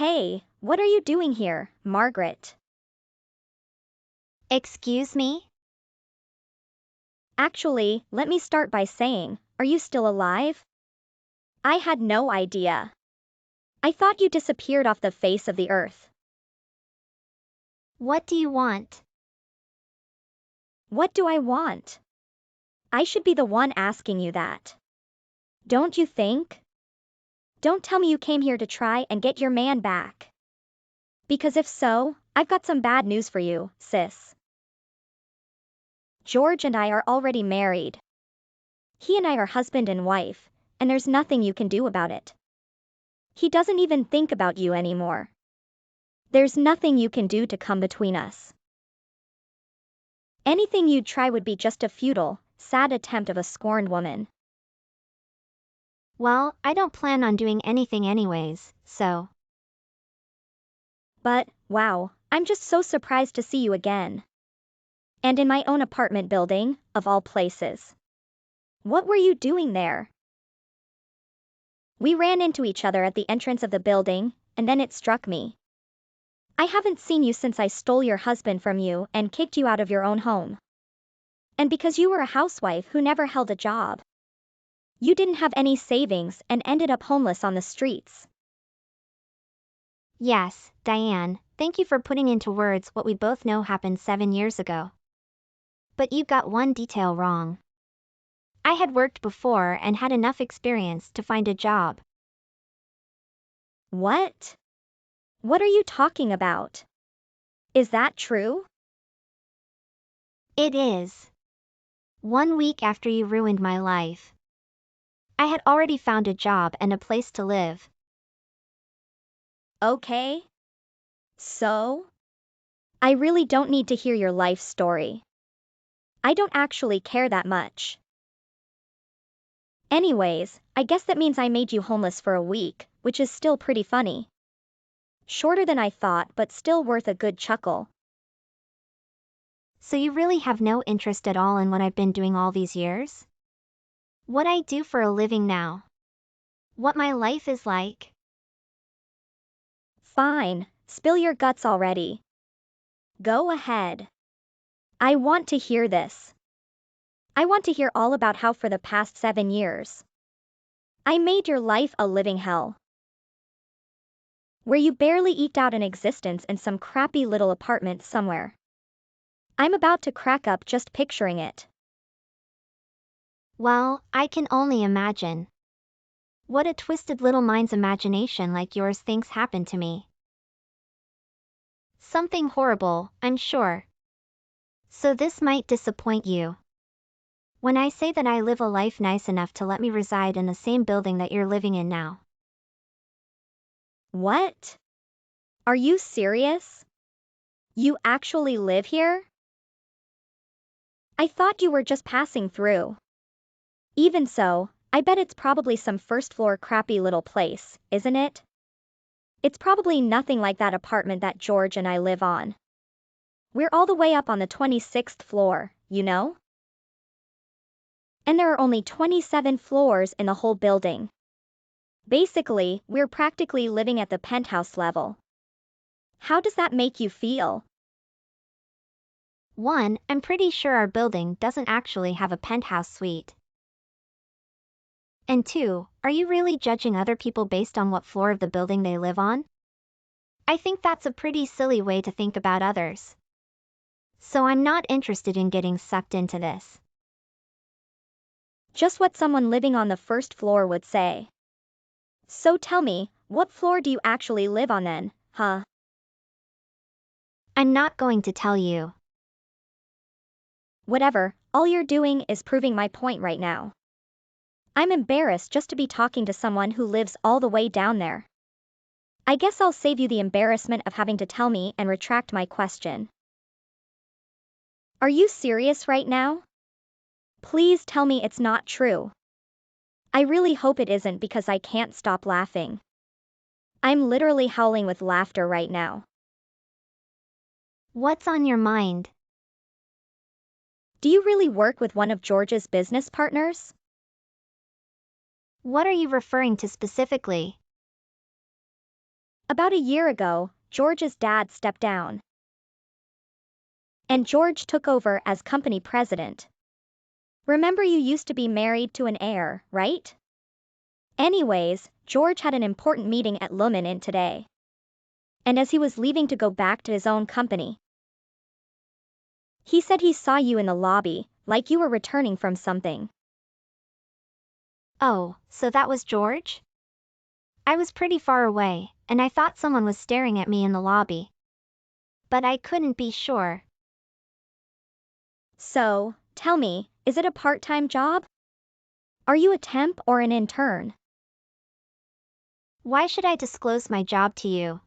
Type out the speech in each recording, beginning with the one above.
Hey, what are you doing here, Margaret? Excuse me? Actually, let me start by saying, are you still alive? I had no idea. I thought you disappeared off the face of the earth. What do you want? What do I want? I should be the one asking you that. Don't you think? Don't tell me you came here to try and get your man back. Because if so, I've got some bad news for you, sis. George and I are already married. He and I are husband and wife, and there's nothing you can do about it. He doesn't even think about you anymore. There's nothing you can do to come between us. Anything you'd try would be just a futile, sad attempt of a scorned woman. Well, I don't plan on doing anything anyways, so. But, wow, I'm just so surprised to see you again. And in my own apartment building, of all places. What were you doing there? We ran into each other at the entrance of the building, and then it struck me. I haven't seen you since I stole your husband from you and kicked you out of your own home. And because you were a housewife who never held a job. You didn't have any savings and ended up homeless on the streets. Yes, Diane, thank you for putting into words what we both know happened 7 years ago. But you got one detail wrong. I had worked before and had enough experience to find a job. What? What are you talking about? Is that true? It is. 1 week after you ruined my life. I had already found a job and a place to live. Okay. So? I really don't need to hear your life story. I don't actually care that much. Anyways, I guess that means I made you homeless for a week, which is still pretty funny. Shorter than I thought, but still worth a good chuckle. So you really have no interest at all in what I've been doing all these years? What I do for a living now? What my life is like? Fine, spill your guts already. Go ahead. I want to hear this. I want to hear all about how for the past 7 years, I made your life a living hell. Where you barely eked out an existence in some crappy little apartment somewhere. I'm about to crack up just picturing it. Well, I can only imagine. What a twisted little mind's imagination like yours thinks happened to me. Something horrible, I'm sure. So this might disappoint you. When I say that I live a life nice enough to let me reside in the same building that you're living in now. What? Are you serious? You actually live here? I thought you were just passing through. Even so, I bet it's probably some first floor crappy little place, isn't it? It's probably nothing like that apartment that George and I live on. We're all the way up on the 26th floor, you know? And there are only 27 floors in the whole building. Basically, we're practically living at the penthouse level. How does that make you feel? 1, I'm pretty sure our building doesn't actually have a penthouse suite. And 2, are you really judging other people based on what floor of the building they live on? I think that's a pretty silly way to think about others. So I'm not interested in getting sucked into this. Just what someone living on the first floor would say. So tell me, what floor do you actually live on then, huh? I'm not going to tell you. Whatever, all you're doing is proving my point right now. I'm embarrassed just to be talking to someone who lives all the way down there. I guess I'll save you the embarrassment of having to tell me and retract my question. Are you serious right now? Please tell me it's not true. I really hope it isn't because I can't stop laughing. I'm literally howling with laughter right now. What's on your mind? Do you really work with one of George's business partners? What are you referring to specifically? About a year ago, George's dad stepped down. And George took over as company president. Remember you used to be married to an heir, right? Anyways, George had an important meeting at Lumen today. And as he was leaving to go back to his own company, he said he saw you in the lobby, like you were returning from something. Oh, so that was George? I was pretty far away, and I thought someone was staring at me in the lobby. But I couldn't be sure. So, tell me, is it a part-time job? Are you a temp or an intern? Why should I disclose my job to you?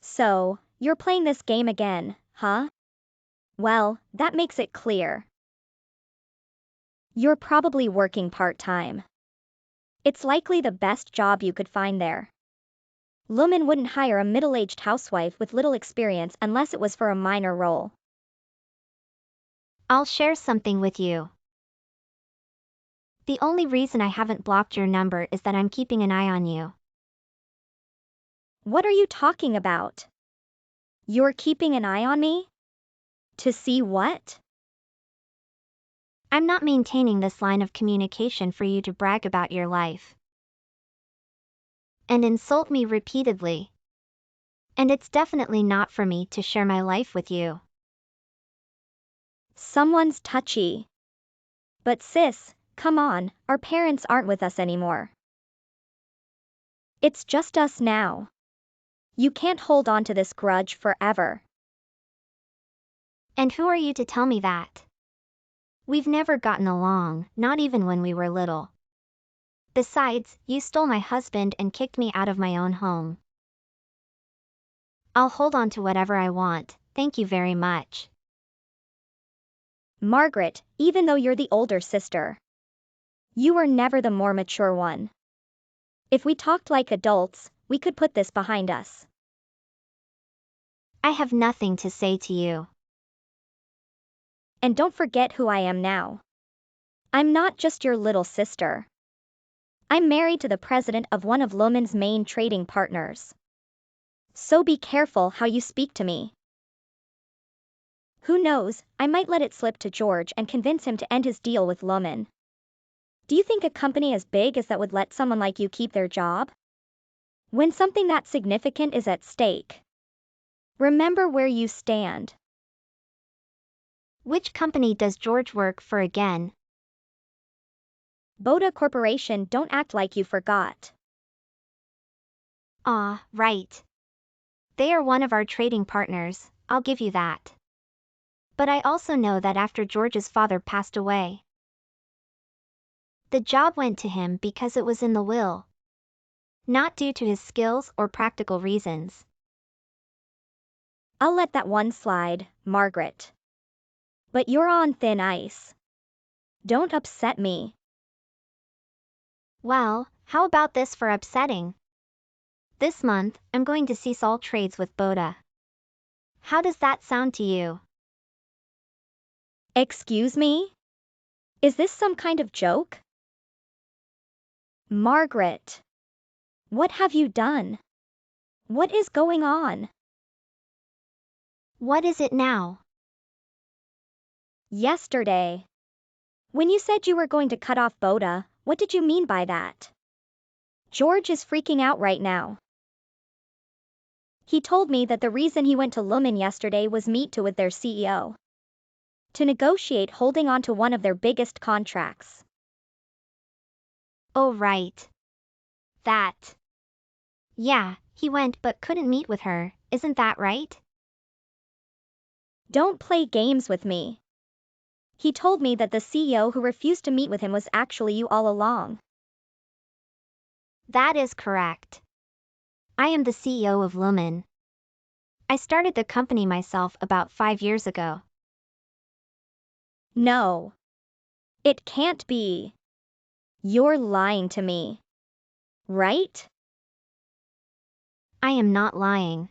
So, you're playing this game again, huh? Well, that makes it clear. You're probably working part-time. It's likely the best job you could find there. Lumen wouldn't hire a middle-aged housewife with little experience unless it was for a minor role. I'll share something with you. The only reason I haven't blocked your number is that I'm keeping an eye on you. What are you talking about? You're keeping an eye on me? To see what? I'm not maintaining this line of communication for you to brag about your life and insult me repeatedly. And it's definitely not for me to share my life with you. Someone's touchy. But sis, come on, our parents aren't with us anymore. It's just us now. You can't hold on to this grudge forever. And who are you to tell me that? We've never gotten along, not even when we were little. Besides, you stole my husband and kicked me out of my own home. I'll hold on to whatever I want, thank you very much. Margaret, even though you're the older sister, you were never the more mature one. If we talked like adults, we could put this behind us. I have nothing to say to you. And don't forget who I am now. I'm not just your little sister. I'm married to the president of one of Lumen's main trading partners. So be careful how you speak to me. Who knows, I might let it slip to George and convince him to end his deal with Lumen. Do you think a company as big as that would let someone like you keep their job? When something that significant is at stake, remember where you stand. Which company does George work for again? Boda Corporation. Don't act like you forgot. Ah, right. They are one of our trading partners, I'll give you that. But I also know that after George's father passed away, the job went to him because it was in the will, not due to his skills or practical reasons. I'll let that one slide, Margaret. But you're on thin ice. Don't upset me. Well, how about this for upsetting? This month, I'm going to cease all trades with Boda. How does that sound to you? Excuse me? Is this some kind of joke? Margaret. What have you done? What is going on? What is it now? Yesterday. When you said you were going to cut off Boda, what did you mean by that? George is freaking out right now. He told me that the reason he went to Lumen yesterday was meet with their CEO. To negotiate holding on to one of their biggest contracts. Oh right. That. Yeah, he went but couldn't meet with her, isn't that right? Don't play games with me. He told me that the CEO who refused to meet with him was actually you all along. That is correct. I am the CEO of Lumen. I started the company myself about 5 years ago. No. It can't be. You're lying to me. Right? I am not lying.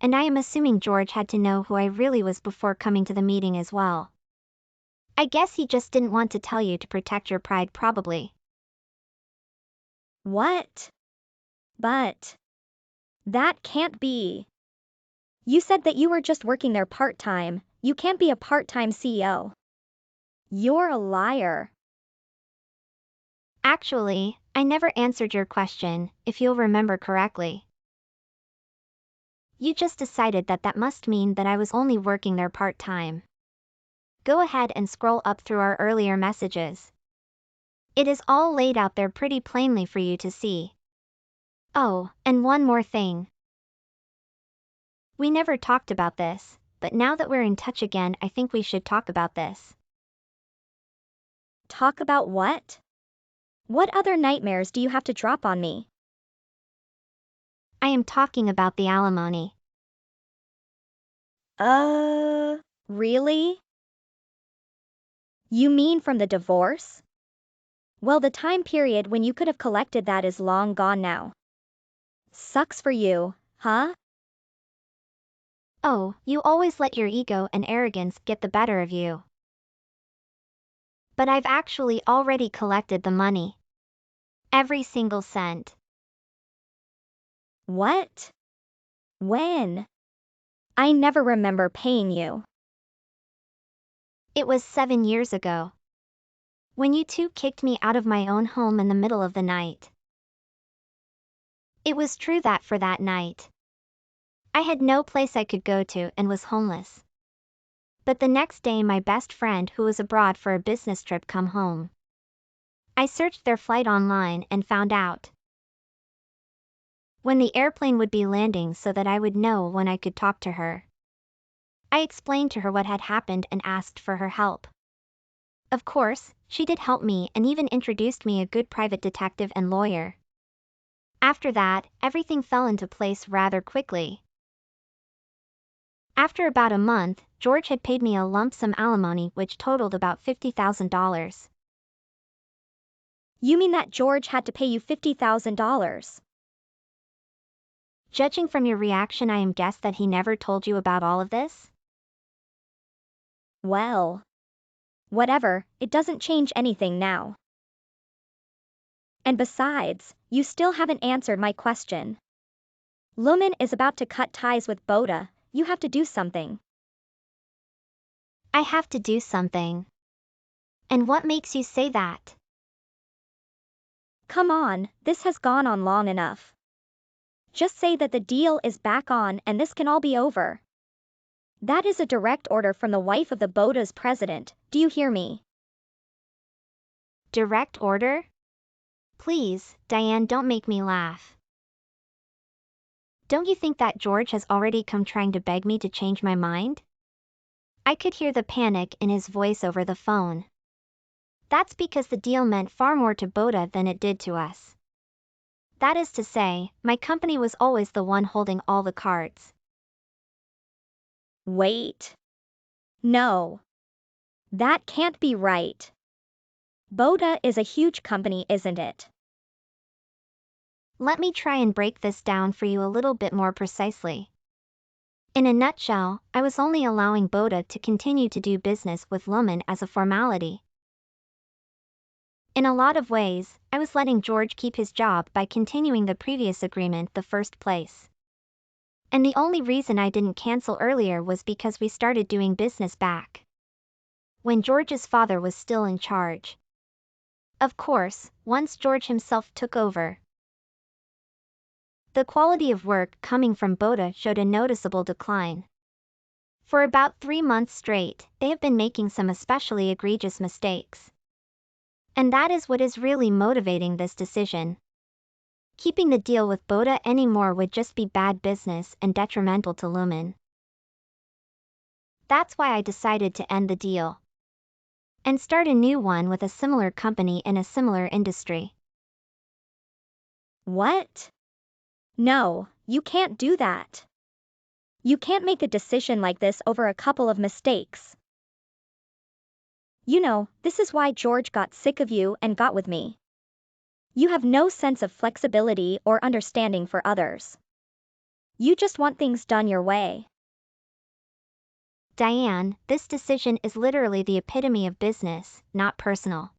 And I am assuming George had to know who I really was before coming to the meeting as well. I guess he just didn't want to tell you to protect your pride probably. What? But that can't be. You said that you were just working there part-time. You can't be a part-time CEO. You're a liar. Actually, I never answered your question, if you'll remember correctly. You just decided that that must mean that I was only working there part-time. Go ahead and scroll up through our earlier messages. It is all laid out there pretty plainly for you to see. Oh, and one more thing. We never talked about this, but now that we're in touch again, I think we should talk about this. Talk about what? What other nightmares do you have to drop on me? I am talking about the alimony. Really? You mean from the divorce? Well, the time period when you could have collected that is long gone now. Sucks for you, huh? Oh, you always let your ego and arrogance get the better of you. But I've actually already collected the money. Every single cent. What? When? I never remember paying you. It was 7 years ago. When you two kicked me out of my own home in the middle of the night. It was true that for that night, I had no place I could go to and was homeless. But the next day my best friend who was abroad for a business trip come home. I searched their flight online and found out when the airplane would be landing so that I would know when I could talk to her. I explained to her what had happened and asked for her help. Of course, she did help me and even introduced me a good private detective and lawyer. After that, everything fell into place rather quickly. After about a month, George had paid me a lump sum alimony which totaled about $50,000. You mean that George had to pay you $50,000? Judging from your reaction, I am guess that he never told you about all of this? Well, whatever, it doesn't change anything now. And besides, you still haven't answered my question. Lumen is about to cut ties with Boda. You have to do something. I have to do something. And what makes you say that? Come on, this has gone on long enough. Just say that the deal is back on and this can all be over. That is a direct order from the wife of the Boda's president, do you hear me? Direct order? Please, Diane, don't make me laugh. Don't you think that George has already come trying to beg me to change my mind? I could hear the panic in his voice over the phone. That's because the deal meant far more to Boda than it did to us. That is to say, my company was always the one holding all the cards. Wait. No. That can't be right. Boda is a huge company, isn't it? Let me try and break this down for you a little bit more precisely. In a nutshell, I was only allowing Boda to continue to do business with Lumen as a formality. In a lot of ways, I was letting George keep his job by continuing the previous agreement the first place. And the only reason I didn't cancel earlier was because we started doing business back when George's father was still in charge. Of course, once George himself took over, the quality of work coming from Boda showed a noticeable decline. For about 3 months straight, they have been making some especially egregious mistakes. And that is what is really motivating this decision. Keeping the deal with Boda anymore would just be bad business and detrimental to Lumen. That's why I decided to end the deal and start a new one with a similar company in a similar industry. What? No, you can't do that. You can't make a decision like this over a couple of mistakes. You know, this is why George got sick of you and got with me. You have no sense of flexibility or understanding for others. You just want things done your way. Diane, this decision is literally the epitome of business, not personal.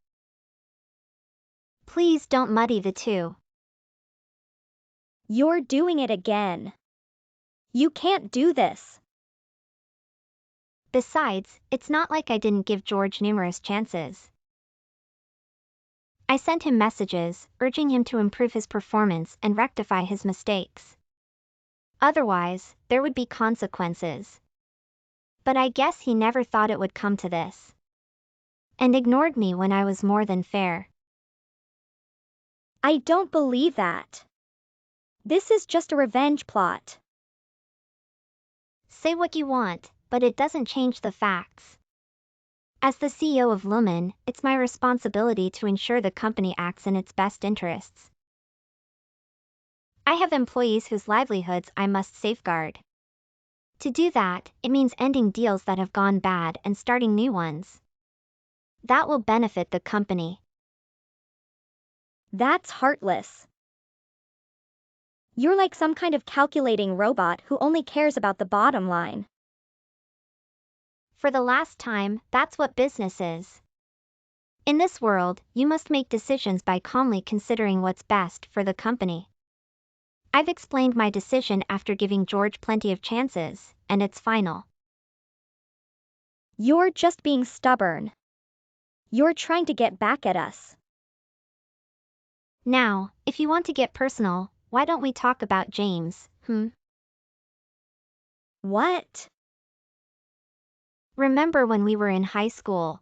Please don't muddy the two. You're doing it again. You can't do this. Besides, it's not like I didn't give George numerous chances. I sent him messages, urging him to improve his performance and rectify his mistakes. Otherwise, there would be consequences. But I guess he never thought it would come to this. And ignored me when I was more than fair. I don't believe that. This is just a revenge plot. Say what you want, but it doesn't change the facts. As the CEO of Lumen, it's my responsibility to ensure the company acts in its best interests. I have employees whose livelihoods I must safeguard. To do that, it means ending deals that have gone bad and starting new ones. That will benefit the company. That's heartless. You're like some kind of calculating robot who only cares about the bottom line. For the last time, that's what business is. In this world, you must make decisions by calmly considering what's best for the company. I've explained my decision after giving George plenty of chances, and it's final. You're just being stubborn. You're trying to get back at us. Now, if you want to get personal, why don't we talk about James, What? Remember when we were in high school?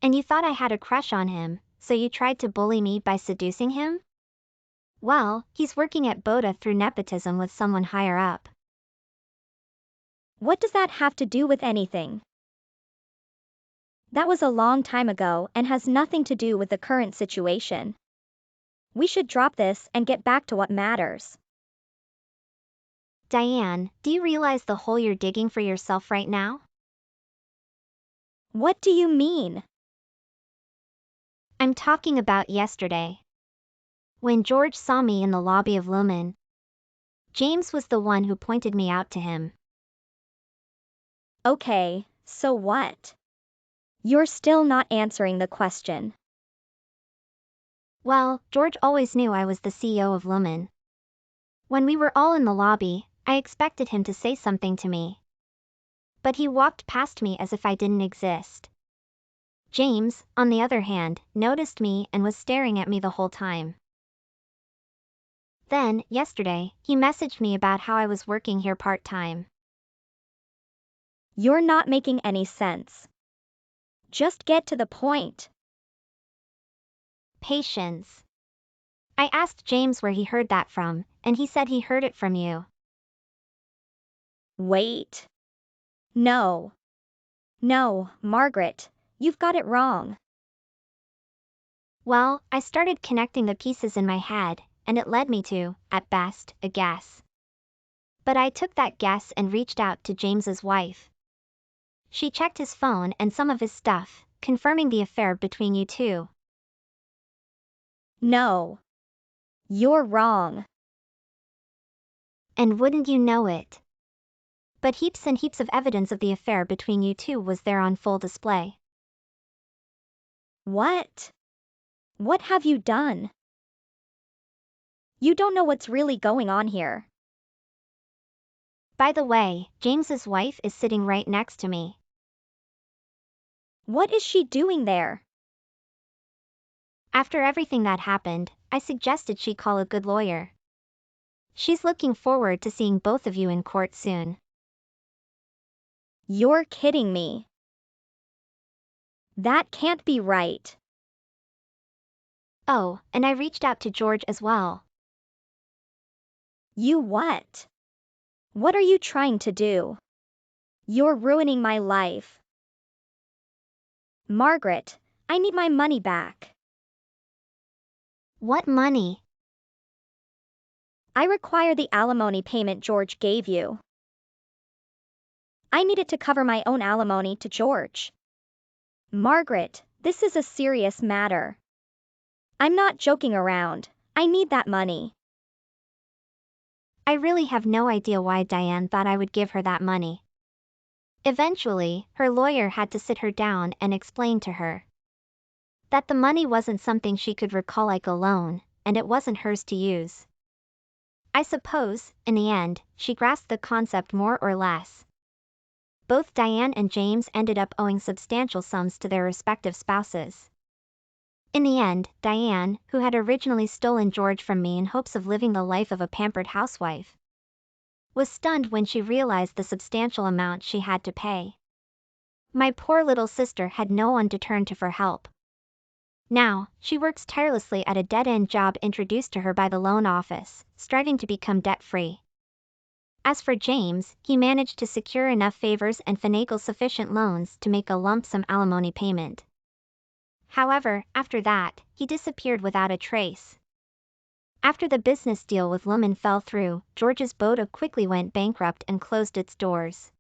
And you thought I had a crush on him, so you tried to bully me by seducing him? Well, he's working at Boda through nepotism with someone higher up. What does that have to do with anything? That was a long time ago and has nothing to do with the current situation. We should drop this and get back to what matters. Diane, do you realize the hole you're digging for yourself right now? What do you mean? I'm talking about yesterday. When George saw me in the lobby of Lumen, James was the one who pointed me out to him. Okay, so what? You're still not answering the question. Well, George always knew I was the CEO of Lumen. When we were all in the lobby, I expected him to say something to me. But he walked past me as if I didn't exist. James, on the other hand, noticed me and was staring at me the whole time. Then, yesterday, he messaged me about how I was working here part-time. You're not making any sense. Just get to the point. Patience. I asked James where he heard that from, and he said he heard it from you. Wait. No. No, Margaret, you've got it wrong. Well, I started connecting the pieces in my head, and it led me to, at best, a guess. But I took that guess and reached out to James's wife. She checked his phone and some of his stuff, confirming the affair between you two. No. You're wrong. And wouldn't you know it? But heaps and heaps of evidence of the affair between you two was there on full display. What? What have you done? You don't know what's really going on here. By the way, James's wife is sitting right next to me. What is she doing there? After everything that happened, I suggested she call a good lawyer. She's looking forward to seeing both of you in court soon. You're kidding me. That can't be right. Oh, and I reached out to George as well. You what? What are you trying to do? You're ruining my life. Margaret, I need my money back. What money? I require the alimony payment George gave you. I need it to cover my own alimony to George. Margaret, this is a serious matter. I'm not joking around. I need that money. I really have no idea why Diane thought I would give her that money. Eventually, her lawyer had to sit her down and explain to her that the money wasn't something she could recall like a loan, and it wasn't hers to use. I suppose, in the end, she grasped the concept more or less. Both Diane and James ended up owing substantial sums to their respective spouses. In the end, Diane, who had originally stolen George from me in hopes of living the life of a pampered housewife, was stunned when she realized the substantial amount she had to pay. My poor little sister had no one to turn to for help. Now, she works tirelessly at a dead-end job introduced to her by the loan office, striving to become debt-free. As for James, he managed to secure enough favors and finagle sufficient loans to make a lump sum alimony payment. However, after that, he disappeared without a trace. After the business deal with Lumen fell through, George's Boda quickly went bankrupt and closed its doors.